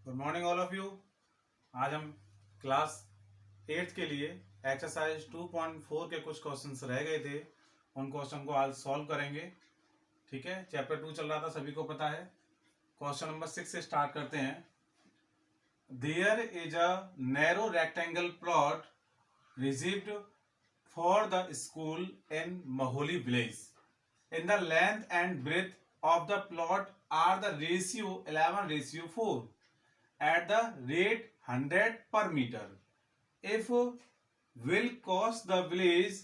Good morning all of you. आज हम class 8th के लिए एक्सरसाइज 2.4 के कुछ क्वेश्चंस रह गए थे, उन क्वेश्चन को आज सॉल्व करेंगे। ठीक है, चैप्टर 2 चल रहा था, सभी को पता है। क्वेश्चन नंबर 6 से स्टार्ट करते हैं। There is a narrow rectangle plot received for the school in Maholi village. In the length and breadth of the plot are the ratio 11:4 at the rate 100 per meter. If will cost the village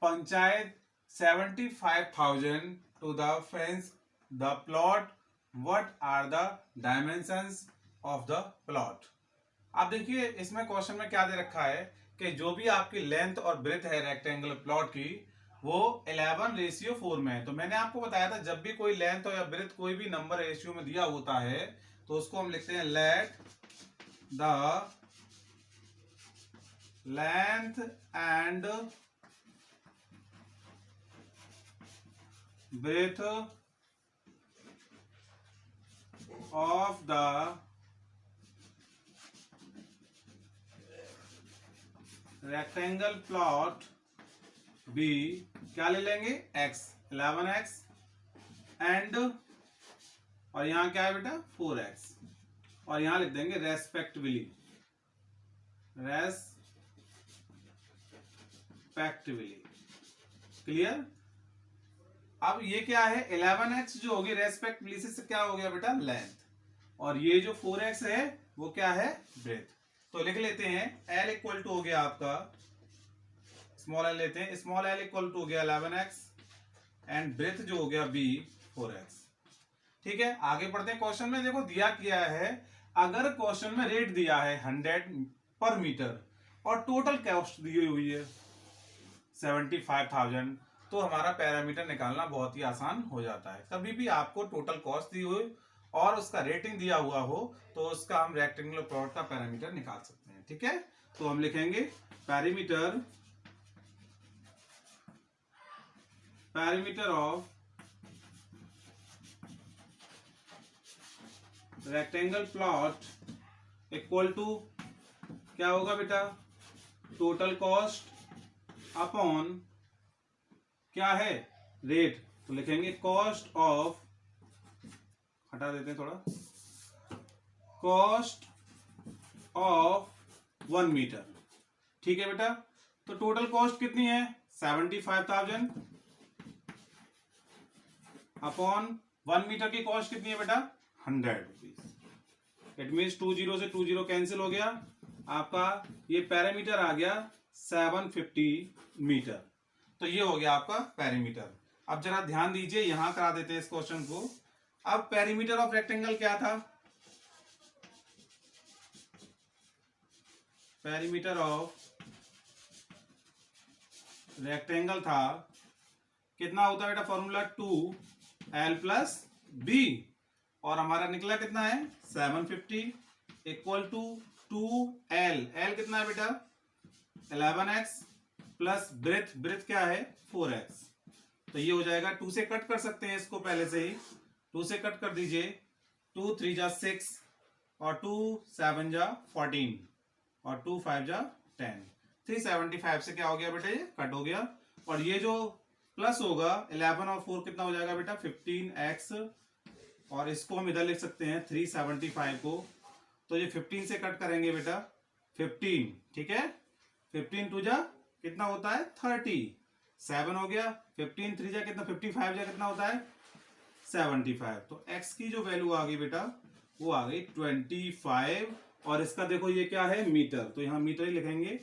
panchayat 75,000 to the fence the plot, what are the dimensions of the plot? आप देखिए इसमें question में क्या दे रखा है कि जो भी आपकी लेंथ और ब्रेथ है रेक्टेंगुलर प्लॉट की वो 11:4 में है। तो मैंने आपको बताया था जब भी कोई लेंथ या ब्रेथ कोई भी नंबर रेशियो में दिया होता है तो उसको हम लिखते हैं let the length and breadth of the rectangle plot be क्या ले लेंगे x 11x एंड और यहां क्या है बेटा 4x और यहां लिख देंगे रेस्पेक्टिवली क्लियर। अब ये क्या है 11x जो होगी रेस्पेक्टिवली से क्या हो गया बेटा लेंथ और ये जो 4x है वो क्या है ब्रेथ। तो लिख लेते हैं L इक्वल टू हो गया आपका स्मॉल एल लेते हैं, स्मॉल एल इक्वल टू हो गया 11x एंड ब्रेथ जो हो गया b 4x। ठीक है, आगे पढ़ते हैं। क्वेश्चन में देखो दिया किया है, अगर क्वेश्चन में रेट दिया है 100 पर मीटर और टोटल कॉस्ट दी हुई है 75,000 तो हमारा पैरामीटर निकालना बहुत ही आसान हो जाता है। कभी भी आपको टोटल कॉस्ट दी हुई और उसका रेटिंग दिया हुआ हो तो उसका हम रेक्टेंगुलर प्लॉट का पैरामीटर निकाल सकते हैं। ठीक है, तो हम लिखेंगे perimeter of rectangle plot equal to क्या होगा बेटा टोटल कॉस्ट अपॉन क्या है रेट। तो लिखेंगे कॉस्ट ऑफ, हटा देते हैं थोड़ा, कॉस्ट ऑफ 1 मीटर। ठीक है बेटा, तो टोटल कॉस्ट कितनी है 75,000 अपॉन 1 मीटर की कॉस्ट कितनी है बेटा 100 रुपीज। इट मीन्स 20 से 20 कैंसिल हो गया, आपका ये पैरामीटर आ गया 750 मीटर। तो ये हो गया आपका पैरामीटर। अब जरा ध्यान दीजिए, यहां करा देते हैं इस क्वेश्चन को। अब पैरामीटर ऑफ रेक्टेंगल क्या था, पैरामीटर ऑफ रेक्टेंगल था कितना होता है बेटा फॉर्मूला 2l प्लस b और हमारा निकला कितना है 750 इक्वल टू 2l। l कितना है बेटा 11x प्लस ब्रेथ क्या है 4x। तो ये हो जाएगा 2 से कट कर सकते हैं इसको, पहले से ही 2 से कट कर दीजिए, 2 3 जा 6 और 2 7 जा 14 और 2 5 जा 10। 375 से क्या हो गया बेटा ये कट हो गया और ये जो प्लस होगा 11 और 4 कितना हो जाएगा बेटा 15x और इसको हम इधर लिख सकते हैं 375 को। तो ये 15 से कट करेंगे बेटा 15, ठीक है 15 2 जा कितना होता है 30, 7 हो गया, 15 3 जा कितना 55 जा कितना होता है 75। तो x की जो वैल्यू आ गई बेटा वो आ गई 25 और इसका देखो ये क्या है मीटर, तो यहां मीटर ही लिखेंगे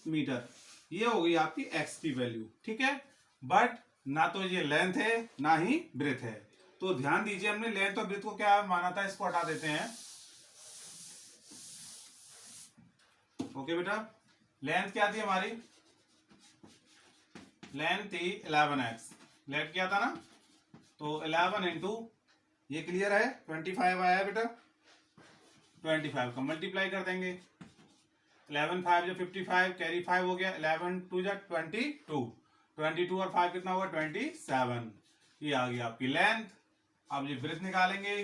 मीटर। ये हो गई आपकी x की वैल्यू। ठीक है, बट ना तो ये लेंथ है ना ही ब्रेथ है, तो ध्यान दीजिए हमने लेंथ और ब्रेथ को क्या माना था, इसको हटा देते हैं। ओके बेटा, लेंथ क्या थी हमारी, लेंथ थी 11x, लेंथ क्या था ना, तो 11 इंटू ये क्लियर है 25 आया बेटा, 25 का मल्टीप्लाई कर देंगे, 11 5 जो 55 कैरी 5 हो गया, 11 2 जा 22 और 5 कितना होगा 27। ये आ गई आपकी लेंथ। अब ये ब्रेथ निकालेंगे,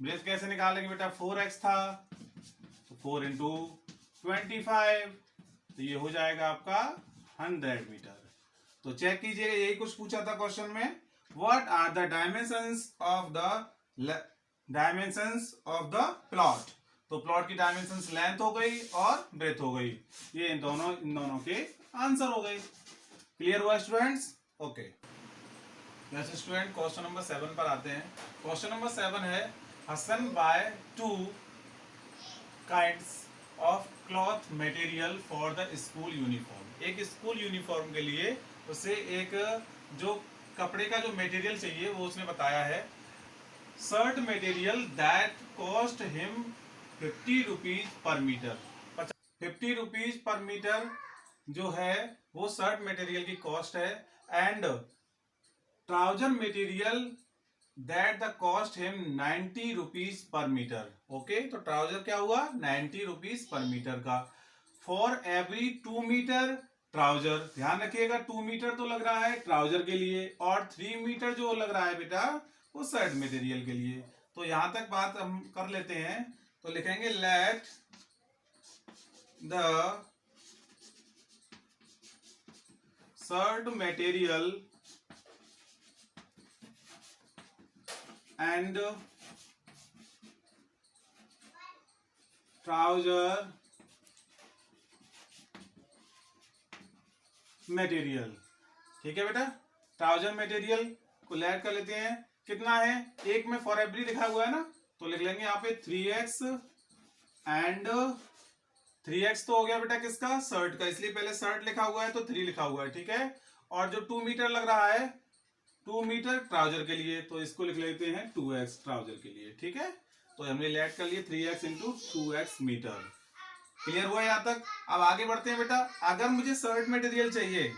ब्रेथ कैसे निकालेंगे बेटा, 4x था तो 4 इंटू 25, तो ये हो जाएगा आपका 100 मीटर। तो चेक कीजिएगा, यही कुछ पूछा था क्वेश्चन में, what are the dimensions of the plot. तो प्लॉट की डायमेंशंस लेंथ हो गई और ब्रेथ हो गई, ये इन दोनों के आंसर हो गए। क्लियर हुआ स्टूडेंट्स? ओके, जैसे स्टूडेंट क्वेश्चन नंबर 7 पर आते हैं। क्वेश्चन नंबर 7 है, Hasan buy 2 kinds of cloth material for the school uniform. एक स्कूल यूनिफॉर्म के लिए उसे एक जो कपड़े का जो मटेरियल चाहिए वो उसने बताया है। Shirt material that cost him 50 rupees per metre. 50 rupees per metre जो है वो शर्ट मटेरियल की कॉस्ट है। And trouser material that the cost him 90 rupees per metre. Okay, तो ट्राउजर क्या हुआ, 90 रुपीज पर मीटर का। फॉर एवरी 2 मीटर ट्राउजर, ध्यान रखिएगा 2 मीटर तो लग रहा है ट्राउजर के लिए, और 3 मीटर जो लग रहा है बेटा वो शर्ट मटेरियल के लिए। तो यहां तक बात हम कर लेते हैं, तो लिखेंगे let the shirt material and trouser material. ठीक है बेटा, ट्राउजर मटेरियल को लेट कर लेते हैं। कितना है, एक में फॉर एवरी लिखा हुआ है ना, तो लिख लेंगे यहाँ पे 3x एंड 3x तो हो गया बेटा किसका, शर्ट का, इसलिए पहले शर्ट लिखा हुआ है तो 3 लिखा हुआ है। ठीक है, और जो 2 मीटर लग रहा है 2 मीटर ट्राउजर के लिए, तो इसको लिख लेते हैं 2x ट्राउजर के लिए। ठीक है, तो हमने लेट कर लिए 3x into 2x metre. Clear हुआ यहाँ तक? अब आगे बढ़ते हैं बेटा। अगर मुझे शर्ट मटेरियल चाहिए,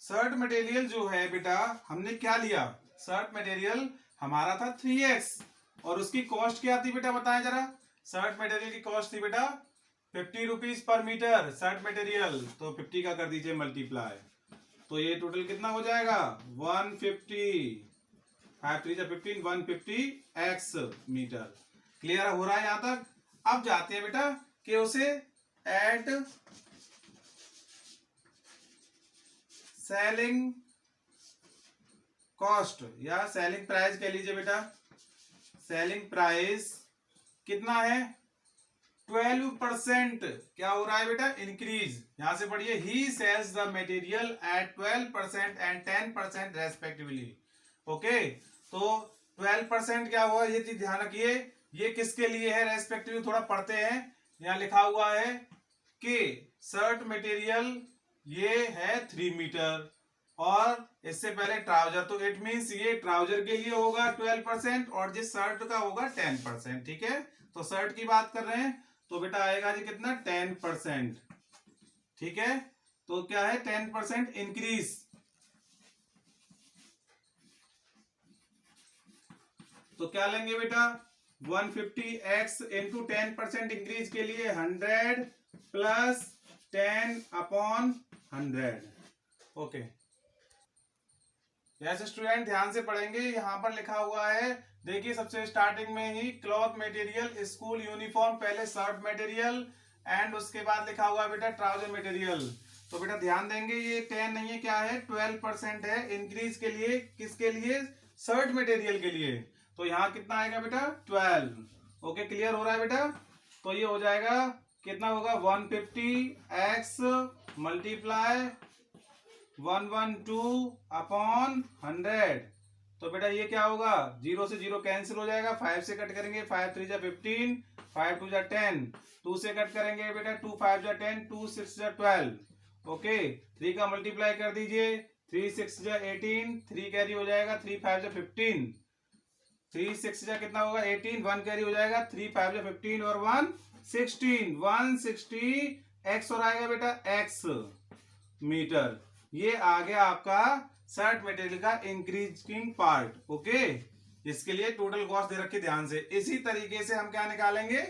शर्ट मटेरियल जो है बेटा हमने क्या लिया, शर्ट मटेरियल हमारा था 3x और उसकी कॉस्ट क्या थी बेटा, बताएं जरा। शर्ट मटेरियल की कॉस्ट थी बेटा 50 rupees per metre shirt material, तो 50 का कर दीजिए मल्टीप्लाई, तो ये टोटल कितना हो जाएगा 150, 5 3 15, 150 x मीटर। क्लियर हो रहा है यहां तक? अब जाते हैं बेटा कि उसे एट सेलिंग कॉस्ट या सेलिंग प्राइस कह लीजिए बेटा। सेलिंग प्राइस कितना है, 12% क्या हो रहा है बेटा, इंक्रीज। यहां से पढ़िए, he sells the material at 12% and 10% respectively. Okay, तो 12% क्या हुआ, ये चीज ध्यान रखिए, ये किसके लिए है रेस्पेक्टिवली, थोड़ा पढ़ते हैं। यहां लिखा हुआ है कि शर्ट मटेरियल ये है 3 मीटर और इससे पहले ट्राउजर, तो इट मींस ये ट्राउजर के लिए होगा 12% और जिस शर्ट का होगा 10%। ठीक है, तो शर्ट की बात कर रहे हैं तो बेटा आएगा जी कितना 10%। ठीक है, तो क्या है 10% इंक्रीज, तो क्या लेंगे बेटा 150x इंटू 10% इंक्रीज के लिए 100 plus 10 upon 100। Okay, yes student ध्यान से पढ़ेंगे। यहां पर लिखा हुआ है, देखिए सबसे स्टार्टिंग में ही क्लॉथ मटेरियल स्कूल यूनिफॉर्म, पहले शर्ट मटेरियल एंड उसके बाद लिखा हुआ है बेटा ट्राउजर मटेरियल। तो बेटा ध्यान देंगे ये 10 नहीं है, क्या है 12% है इंक्रीज के लिए, किसके लिए, शर्ट मटेरियल के लिए। तो यहाँ कितना आएगा बेटा 12। ओके, क्लियर हो रहा है बेटा? तो ये हो जाएगा कितना होगा 150x मल्टीप्लाई 112 अपॉन 100। तो बेटा ये क्या होगा, 0 से 0 कैंसिल हो जाएगा, 5 से कट करेंगे 5 3 जा 15, 5 2 जा 10, 2 से कट करेंगे बेटा 2 5 जा 10, 2 6 जा 12। ओके, 3 का मल्टीप्लाई कर दीजिए, 3 6 जा 18, 3 कैरी हो जाएगा, 3 5 जा 15, 3 6 जा कितना होगा 18, 1 कैरी हो जाएगा, 3 5 जा 15 और 1 16, 160 x और आएगा बेटा x मीटर। ये आ गया आपका शर्ट मटेरियल का इंक्रीजिंग पार्ट। ओके, इसके लिए टोटल कॉस्ट दे रखी ध्यान से। इसी तरीके से हम क्या निकालेंगे,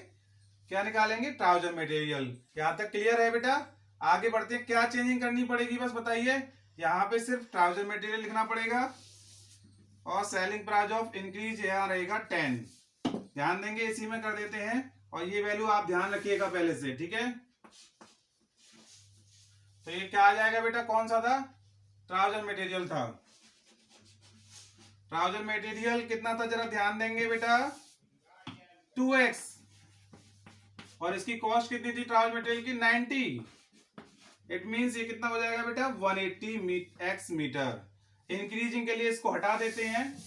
क्या निकालेंगे ट्राउजर मटेरियल। यहां तक क्लियर है बेटा? आगे बढ़ते हैं, क्या चेंजिंग करनी पड़ेगी बस बताइए। यहाँ पे सिर्फ ट्राउजर मटेरियल लिखना पड़ेगा और सेलिंग प्राइस ऑफ इंक्रीज यहाँ रहेगा 10। ध्यान देंगे, इसी में कर देते हैं और ये वैल्यू आप ध्यान रखिएगा पहले से, ठीक है। तो ये क्या आ जाएगा बेटा, कौन सा था, ट्राउजर मटेरियल था। ट्राउजर मटेरियल कितना था जरा ध्यान देंगे बेटा, 2x, और इसकी कॉस्ट कितनी थी ट्राउजर मटेरियल की, 90। इट मींस ये कितना हो जाएगा बेटा, 180 x मीटर। इंक्रीजिंग के लिए इसको हटा देते हैं,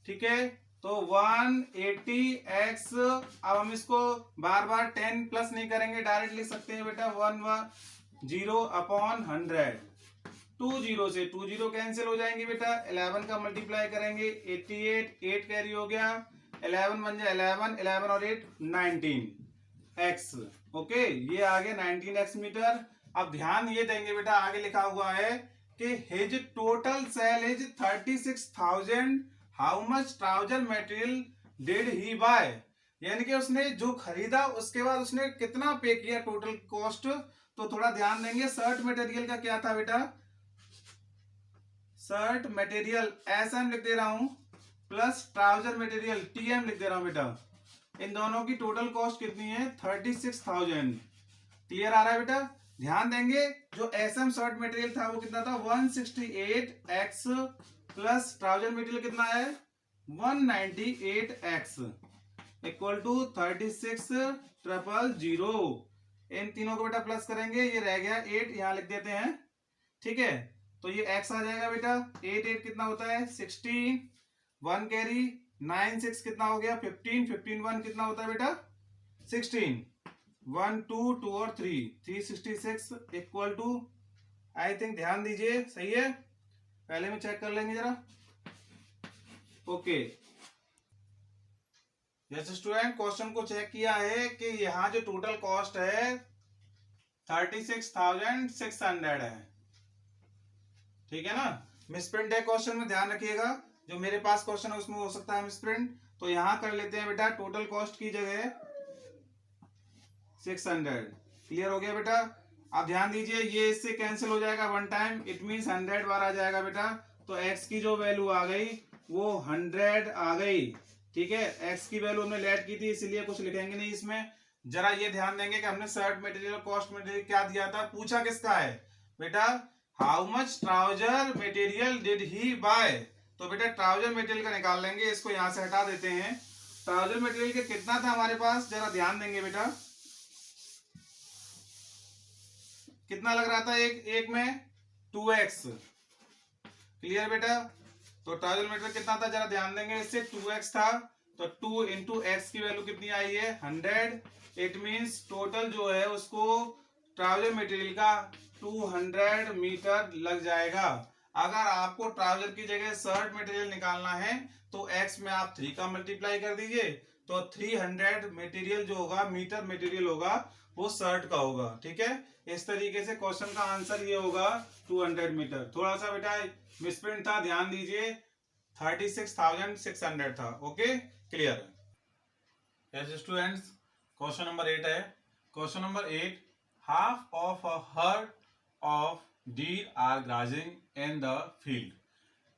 ठीक है। तो 180x, अब हम इसको बार बार 10 प्लस नहीं करेंगे, डायरेक्ट लिख सकते हैं बेटा 110/100। 2 0 से 2 0 कैंसिल हो जाएंगे बेटा, 11 का मल्टीप्लाई करेंगे 88, 8 कैरी हो गया, 11 बन जाए 11, 11 और 8 19x। ओके, ये आ गया 19x मीटर। अब ध्यान ये देंगे बेटा, आगे लिखा हुआ है कि his total sale is 36,000, how much trouser material did he buy, यानी कि उसने जो खरीदा उसके बाद उसने कितना पे किया टोटल कॉस्ट। तो थोड़ा ध्यान देंगे, शर्ट मटेरियल का क्या था बेटा, शर्ट मटेरियल SM लिख दे रहा हूं, प्लस ट्राउजर मटेरियल TM लिख दे रहा हूं बेटा। इन दोनों की टोटल कॉस्ट कितनी है, 36,000। क्लियर आ रहा है बेटा। ध्यान देंगे, जो SM शर्ट मटेरियल था वो कितना था, 168x, प्लस ट्राउजर मटेरियल कितना है, 198x, इक्वल टू 36,000। इन तीनों को बेटा प्लस करेंगे, ये रह गया 8, यहां लिख देते हैं, ठीक है। तो ये x आ जाएगा बेटा, 8 8 कितना होता है, 16, 1 कैरी, 9 6 कितना हो गया, 15, 15 1 कितना होता है बेटा, 16, 1 2 2 और 3 366, इक्वल टू, आई थिंक ध्यान दीजिए सही है, पहले में चेक कर लेंगे जरा। ओके, जैसे स्टूडेंट क्वेश्चन को चेक किया है कि यहाँ जो टोटल कॉस्ट है 36,600 है, ठीक है ना। मिसप्रिंट है क्वेश्चन में, ध्यान रखिएगा, जो मेरे पास क्वेश्चन है उसमें हो सकता है मिसप्रिंट। तो यहां कर लेते हैं बेटा, टोटल कॉस्ट की जगह 600। क्लियर हो गया बेटा। अब ध्यान दीजिए, ये इससे कैंसिल हो जाएगा वन टाइम, इट मींस 100 बार आ जाएगा बेटा। तो x की जो वैल्यू आ गई वो 100 आ गई, ठीक है। x की वैल्यू हमने लेट की थी इसलिए कुछ लिखेंगे नहीं इसमें। जरा ये ध्यान देंगे कि हमने शर्ट मटेरियल कॉस्ट मटेरियल क्या दिया था, पूछा किसका है बेटा, how much trouser material did he buy. तो बेटा ट्राउजर मटेरियल का निकाल लेंगे, इसको यहां से हटा देते हैं। ट्राउजर मटेरियल के कितना था हमारे पास, जरा ध्यान देंगे बेटा, कितना लग रहा था, एक में 2x। क्लियर बेटा। तो ट्राउजर मटेरियल कितना था जरा ध्यान देंगे, इससे 2x था, तो 2 इंटू एक्स की वैल्यू कितनी आई है, 100। इट मींस टोटल जो है उसको ट्राउजर मटेरियल का 200 मीटर लग जाएगा। अगर आपको ट्राउजर की जगह शर्ट मटेरियल निकालना है तो x में आप 3 का मल्टीप्लाई कर दीजिए, तो 300 मटेरियल जो होगा, मीटर मटेरियल होगा, वो शर्ट का होगा, ठीक है। इस तरीके से क्वेश्चन का आंसर ये होगा 200 मीटर। थोड़ा सा बेटा मिसप्रिंट था, ध्यान दीजिए, 36,600 था। Okay, clear. Yes students, question number 8 है। Question number 8, half of a herd of deer are grazing in the field,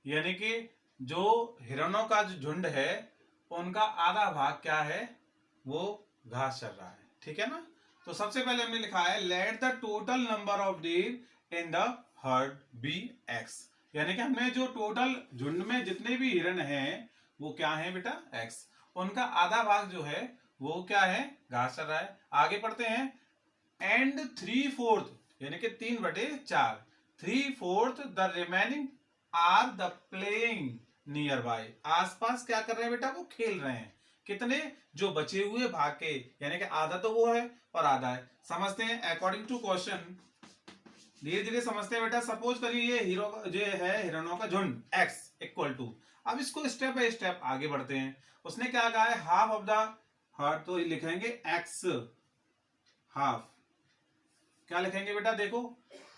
यानी कि जो हिरणों का जो झुंड है उनका आधा भाग क्या है, वो घास चर रहा है, ठीक है ना। तो सबसे पहले हमने लिखा है let the total number of deer in the herd be X, यानी कि हमने जो टोटल झुंड में जितने भी हिरण हैं वो क्या है बेटा, एक्स। उनका आधा भाग जो है वो क्या है, घास चर रहा है। आगे पढ़ते हैं, एंड 3/4 यानी कि 3/4, 3/4 the remaining are the playing nearby, आसपास क्या कर रहे हैं बेटा, वो खेल रहे हैं। कितने, जो बचे हुए भाग के, यानी कि आधा तो वो है और आधा है। समझते हैं अकॉर्डिंग टू क्वेश्चन, धीरे धीरे समझते हैं बेटा। सपोज करिए ये हीरो जो है हिरणों का झुंड x इक्वल टू, अब इसको स्टेप बाय स्टेप आगे बढ़ते हैं। उसने क्या कहा है, हाफ ऑफ द हर्ड, तो लिखेंगे x हाफ, क्या लिखेंगे बेटा, देखो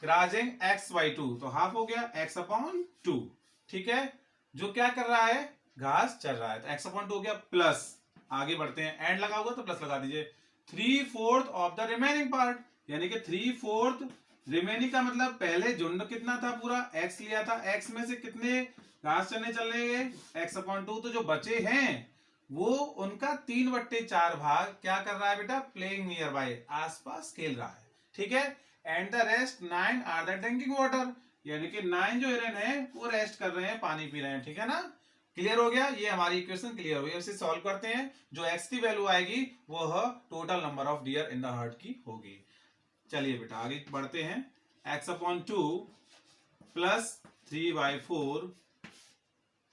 ग्राजिंग x/2, तो हाफ हो गया x/2, ठीक है। जो क्या कर रहा है, घास चल रहा है, तो x/2 हो गया, प्लस आगे बढ़ते हैं, एंड लगा हुआ तो प्लस लगा दीजिए, 3/4 ऑफ द रिमेनिंग पार्ट, यानी कि 3/4 रिमेनिंग का मतलब पहले झुंड कितना था, पूरा एक्स लिया था, एक्स में से कितने घास चने चले गए एक्स अपॉन टू, तो जो बचे हैं वो उनका 3/4 भाग क्या कर रहा है बेटा, प्लेइंग नियर बाय, आसपास खेल रहा है, ठीक है। And the rest 9 are the drinking water, यानी कि 9 जो हिरन है वो रेस्ट कर रहे हैं, पानी पी रहे हैं, ठीक है ना। क्लियर हो गया, ये हमारी इक्वेशन क्लियर हो गई। इसे सॉल्व करते हैं, जो एक्स की वैल्यू आएगी वो total number of dear in the heard की होगी। चलिए बेटा आगे बढ़ते हैं। X upon two plus 3/4,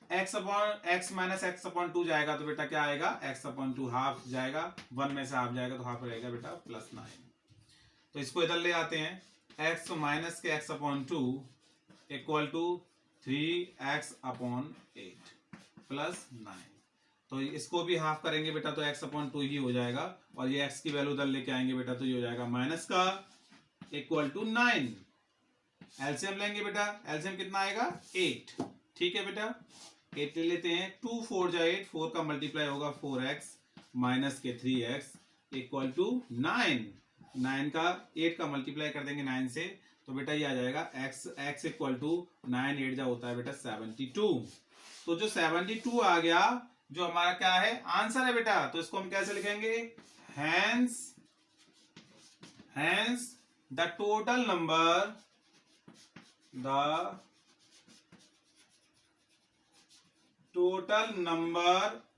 x upon x minus x upon to जाएगा तो बेटा क्या आएगा, एक्स अपॉन टू हाफ जाएगा, 1 में से हाफ जाएगा तो हाफ रहेगा बेटा प्लस 9। तो इसको इधर ले आते हैं, एक्स माइनस के x upon two equal to 3x upon 8 plus 9। तो इसको भी हाफ करेंगे बेटा तो x अपॉन टू ही हो जाएगा, और ये x की वैल्यू उधर लेके आएंगे बेटा तो ये हो जाएगा माइनस का इक्वल टू 9। एलसीएम लेंगे बेटा, एलसीएम कितना आएगा 8, ठीक है बेटा 8 ले लेते हैं, 2 4 जा 8, 4 का मल्टीप्लाई होगा 4x माइनस के 3x इक्वल टू 9। 9 का 8 का मल्टीप्लाई कर देंगे 9 से, तो बेटा ये आ जाएगा x इक्वल टू 9 8 जा होता है बेटा 72। तो जो 72 आ गया, जो हमारा क्या है आंसर है बेटा, तो इसको हम कैसे लिखेंगे, hence the total number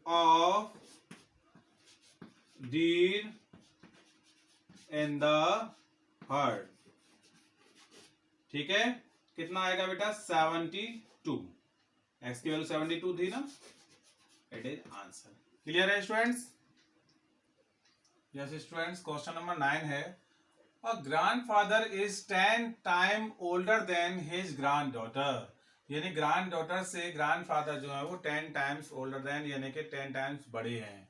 of deer in the herd, ठीक है। कितना आएगा बेटा 72, x की वैल्यू 72 थी ना, इट इज आंसर। क्लियर है students? Yes students, question number 9 है, अ grandfather is 10 time older than his granddaughter, यानी ग्रैंडडॉटर से ग्रैंडफादर जो है वो 10 टाइम्स ओल्डर देन यानी कि 10 टाइम्स बड़े हैं।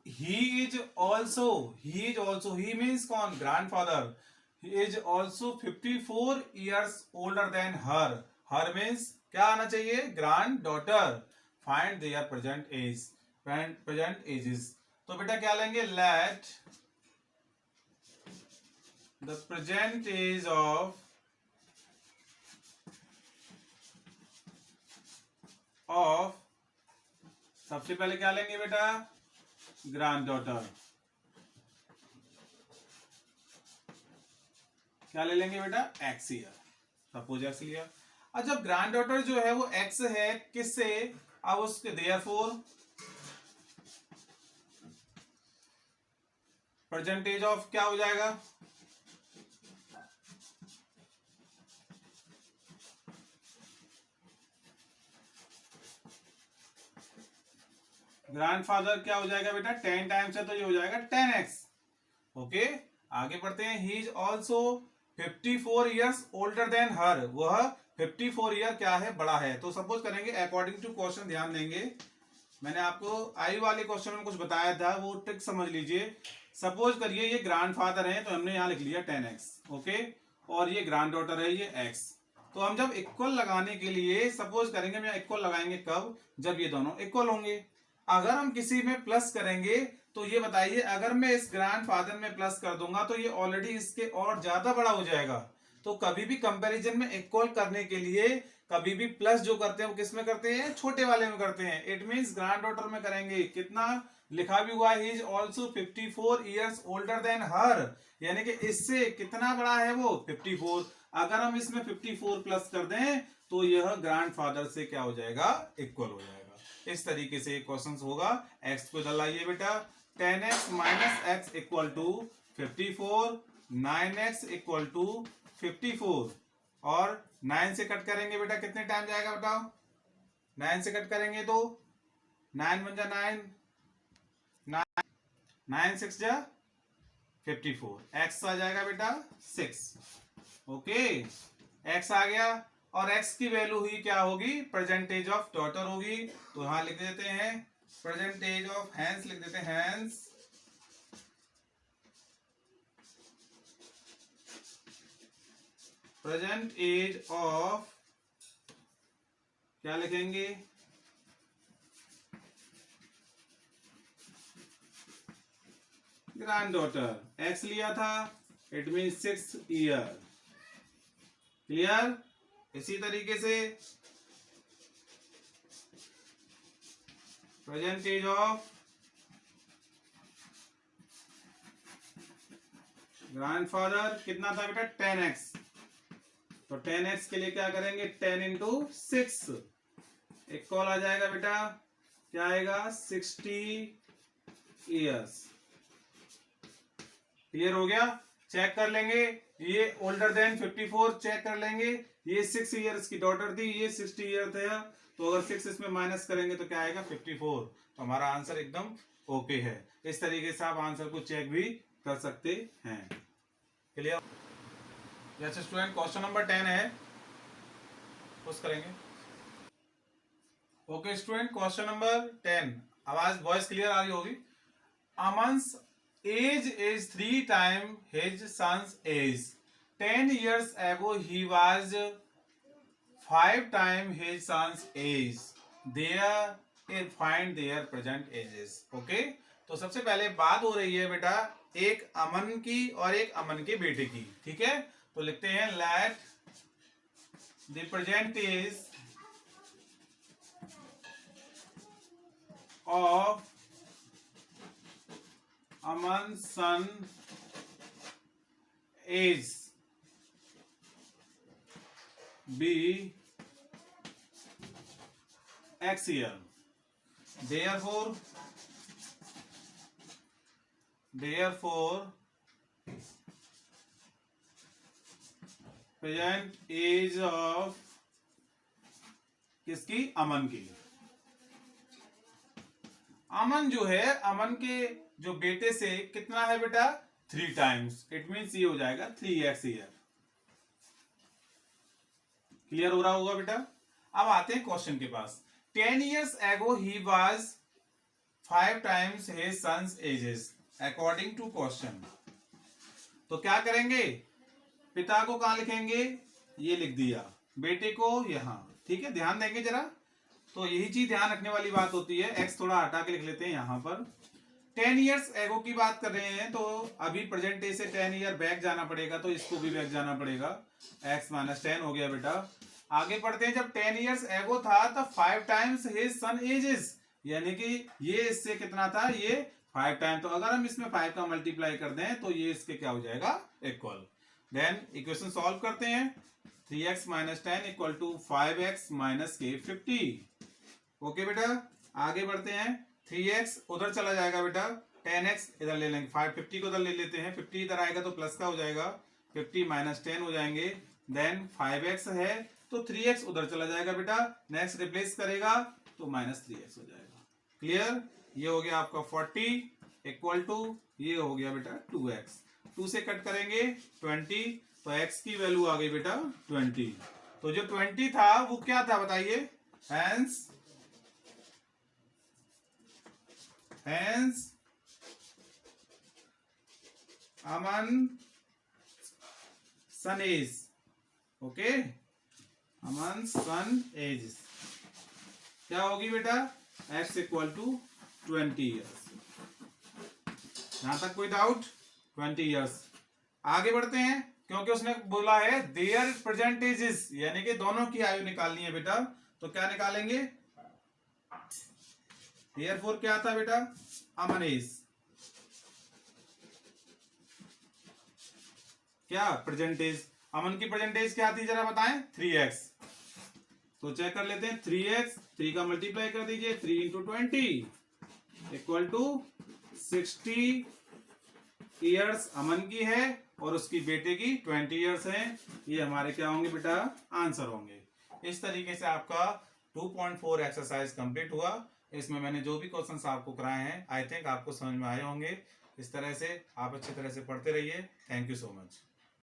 he is also he means कौन, grandfather, he is also 54 years older than her means क्या आना चाहिए, granddaughter, find their present ages। तो बेटा क्या लेंगे, let the present age of सबसे पहले क्या लेंगे बेटा, ग्रैंडडॉटर, क्या ले लेंगे बेटा एक्स ईयर, सपोज एक्स लिया। और जब ग्रैंडडॉटर जो है वो एक्स है किससे, अब उसके देयरफॉर परसेंटेज ऑफ क्या हो जाएगा, ग्रैंडफादर क्या हो जाएगा बेटा 10 टाइम्स है तो ये हो जाएगा 10x। ओके आगे बढ़ते हैं, he is also 54 years older than her, वह 54 ईयर क्या है बड़ा है। तो सपोज करेंगे अकॉर्डिंग टू क्वेश्चन, ध्यान देंगे मैंने आपको आयु वाले क्वेश्चन में कुछ बताया था, वो ट्रिक समझ लीजिए। सपोज करिए ये ग्रैंडफादर है तो हमने यहाँ लिख लिया 10x, ओके, और ये ग्रैंडडॉटर है ये x। तो हम जब इक्वल लगाने के लिए सपोज करेंगे, हम यहाँ इक्वल लगाएंगे कब, जब ये दोनों इक्वल होंगे। अगर हम किसी में प्लस करेंगे तो ये बताइए, अगर मैं इस ग्रैंडफादर में प्लस कर दूंगा तो ये ऑलरेडी इसके और ज्यादा बड़ा हो जाएगा। तो कभी भी कंपैरिजन में इक्वल करने के लिए कभी भी प्लस जो करते हैं वो किस में करते हैं, छोटे वाले में करते हैं। इट मींस ग्रैंडडॉटर में करेंगे, कितना लिखा भी हुआ है, he is also 54 years older than her, यानी कि इससे कितना बड़ा है वो 54। अगर हम इसमें 54 प्लस कर दें तो यह ग्रैंडफादर से क्या हो जाएगा, इक्वल हो जाएगा। इस तरीके से क्वेश्चन होगा। एक्स को इधर लाइए बेटा, 10x minus x equal to 54, 9x equal to 54, और 9 से कट करेंगे बेटा कितने टाइम जाएगा बताओ, 9 से कट करेंगे तो 9 बन जा 9, 9 6 जा 54, x आ जाएगा बेटा 6, ओके x आ गया। और x की वैल्यू ही क्या होगी, परसेंटेज ऑफ डॉटर होगी। तो यहां लिख देते हैं परसेंटेज ऑफ हैंस, लिख देते हैं हैंस प्रेजेंट एज ऑफ, क्या लिखेंगे, ग्रैंडडॉटर। x लिया था इट मीन 6 ईयर, क्लियर? इसी तरीके से प्रेजेंट एज ऑफ ग्रैंडफादर कितना था बेटा 10x, तो 10x के लिए क्या करेंगे 10 इंटू 6, इक्वल आ जाएगा बेटा क्या आएगा 60 ईयर्स। क्लियर हो गया? चेक कर लेंगे, ये ओल्डर देन 54 चेक कर लेंगे, ये 6 ईयर्स की डॉटर थी, ये 60 ईयर था, तो अगर 6 इसमें माइनस करेंगे तो क्या आएगा 54, तो हमारा आंसर एकदम ओके है। इस तरीके से आप आंसर को चेक भी कर सकते हैं। Clear? Yes student, question number 10 है, पुश करेंगे। ओके स्टूडेंट, क्वेश्चन नंबर 10, आवाज वॉइस क्लियर आ रही होगी। Aman's age is 3 time his son's age, 10 years ago he was 5 time his son's age, there find their present ages. Okay, तो सबसे पहले बात हो रही है बेटा एक अमन की और एक अमन के बेटे की, ठीक है? तो लिखते हैं let the present age of Aman's son is be X year. Therefore present age of किसकी? अमन की। अमन जो है, अमन के जो बेटे से कितना है बेटा 3 टाइम्स, इट मीन्स ये हो जाएगा 3x ईयर। क्लियर हो रहा होगा बेटा? अब आते हैं क्वेश्चन के पास। 10 years ago he was 5 times his son's ages according to question। तो क्या करेंगे, पिता को कहां लिखेंगे, ये लिख दिया, बेटे को यहां, ठीक है? ध्यान देंगे जरा, तो यही चीज ध्यान रखने वाली बात होती है। x थोड़ा हटा के लिख लेते हैं यहां पर। 10 years ago की बात कर रहे हैं, तो अभी प्रेजेंट डे से 10 ईयर बैक जाना पड़ेगा, तो इसको भी बैक जाना पड़ेगा, x माइनस 10 हो गया बेटा। आगे बढ़ते हैं, जब 10 years ago था तो 5 टाइम्स हिज सन एजेस, यानी कि ये इससे कितना था, ये 5 टाइम, तो अगर हम इसमें 5 का मल्टीप्लाई कर दें तो ये इसके क्या हो जाएगा इक्वल। देन इक्वेशन सॉल्व करते हैं, 3x minus 10 equal to 5x minus के 50। ओके बेटा, आगे बढ़ते हैं, 3x उधर चला जाएगा बेटा, 10x इधर ले लेंगे, 550 को उधर ले लेते हैं, 50 इधर आएगा तो प्लस का हो जाएगा, 50 माइनस 10 हो जाएंगे। देन 5x है तो 3x उधर चला जाएगा बेटा, नेक्स्ट रिप्लेस करेगा तो माइनस 3x हो जाएगा। क्लियर? ये हो गया आपका 40 इक्वल टू ये हो गया बेटा 2x, 2 से कट करेंगे 20, तो x की वैल्यू आ गई बेटा 20। तो जो 20 था वो क्या था बताइए, Hence Aman son age, okay, Aman son age क्या होगी बेटा, x इक्वल टू 20 ईयर्स। यहां तक कोई डाउट? 20 ईयर्स। आगे बढ़ते हैं, क्योंकि उसने बोला है देयर प्रेजेंट एजेस, यानी कि दोनों की आयु निकालनी है बेटा, तो क्या निकालेंगे, देयरफॉर क्या था बेटा, अमन एज क्या प्रेजेंट एज, अमन की प्रेजेंट एज क्या थी जरा बताएं, 3x। तो चेक कर लेते हैं, 3x 3 का मल्टीप्लाई कर दीजिए, 3 इंटू 20 इक्वल टू 60 ईयर्स अमन की है और उसकी बेटे की 20 ईयर्स हैं। ये हमारे क्या होंगे बेटा, आंसर होंगे। इस तरीके से आपका 2.4 एक्सरसाइज कंप्लीट हुआ। इसमें मैंने जो भी क्वेश्चंस आपको कराए हैं आई थिंक आपको समझ में आए होंगे। इस तरह से आप अच्छी तरह से पढ़ते रहिए। Thank you so much.